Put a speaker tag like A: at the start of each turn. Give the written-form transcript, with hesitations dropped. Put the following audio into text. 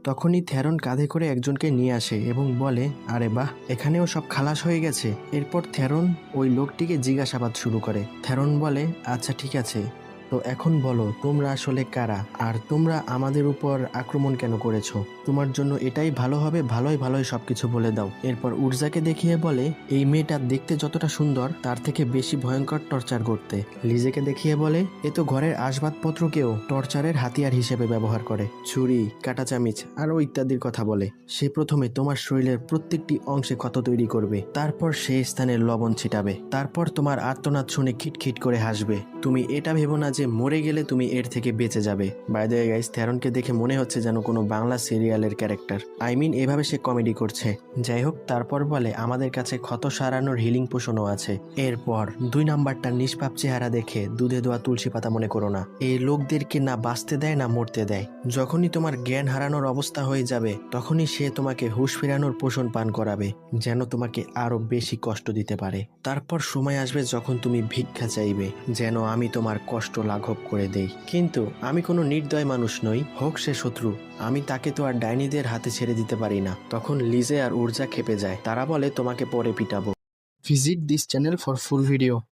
A: তখনই থ্যারন কাঁধে করে একজনকে নিয়ে আসে এবং বলে, আরে বাহ, এখানেও সব খালাস হয়ে গেছে। এরপর থ্যারন ওই লোকটিকে জিজ্ঞাসাবাদ শুরু করে। থ্যারন বলে, আচ্ছা ঠিক আছে, তো এখন বলো তোমরা আসলে কারা, আর তোমরা আমাদের উপর আক্রমণ কেন করেছো? তোমার জন্য এটাই ভালো হবে, ভালোই ভালোই সবকিছু বলে দাও। এরপর উর্জাকে দেখিয়ে বলে, এই মেয়েটা দেখতে যতটা সুন্দর তার থেকে বেশি ভয়ঙ্কর টর্চার করতে। লিজেকে দেখিয়ে বলে, এ তো ঘরের আসবাবপত্রকেও টর্চারের হাতিয়ার হিসেবে ব্যবহার করে, ছুরি, কাঁটা চামিচ আরও ইত্যাদির কথা বলে। সে প্রথমে তোমার শরীরের প্রত্যেকটি অংশে ক্ষত তৈরি করবে, তারপর সেই স্থানে লবণ ছিটাবে, তারপর তোমার আর্তনাদ শুনে খিটখিট করে হাসবে। তুমি এটা ভেবো না যে মরে গেলে তুমি এর থেকে বেঁচে যাবে। বাই দ্য ওয়ে গাইস, থ্যারনকে দেখে মনে হচ্ছে যেন কোনো বাংলা সিরিয়ালের ক্যারেক্টার। এভাবে সে কমেডি করছে। যাই হোক, তারপর বলে, আমাদের কাছে ক্ষত সারানোর হিলিং পোশনও আছে। এরপর 2 নাম্বারটার নিষ্পাপ চেহারা দেখে দুধে দোয়া তুলসী পাতা মনে করো না। এই লোকদেরকে না বাঁচতে দেয় না মরতে দেয়। যখনই তোমার জ্ঞান হারানোর অবস্থা হয়ে যাবে তখনই সে তোমাকে হুঁশ ফেরানোর পোষণ পান করাবে, যেন তোমাকে আরো বেশি কষ্ট দিতে পারে। তারপর সময় আসবে যখন তুমি ভিক্ষা চাইবে, যেন আমি তোমার কষ্ট লাঘব করে দেই। কিন্তু আমি কোনো নির্দয় মানুষ নই, হোক সে শত্রু, আমি তাকে তো আর ডাইনিদের হাতে ছেড়ে দিতে পারি না। তখন লিজে আর উর্জা খেপে যায়। তারা বলে, তোমাকে পরে পিটাবো।
B: Visit this channel for full video.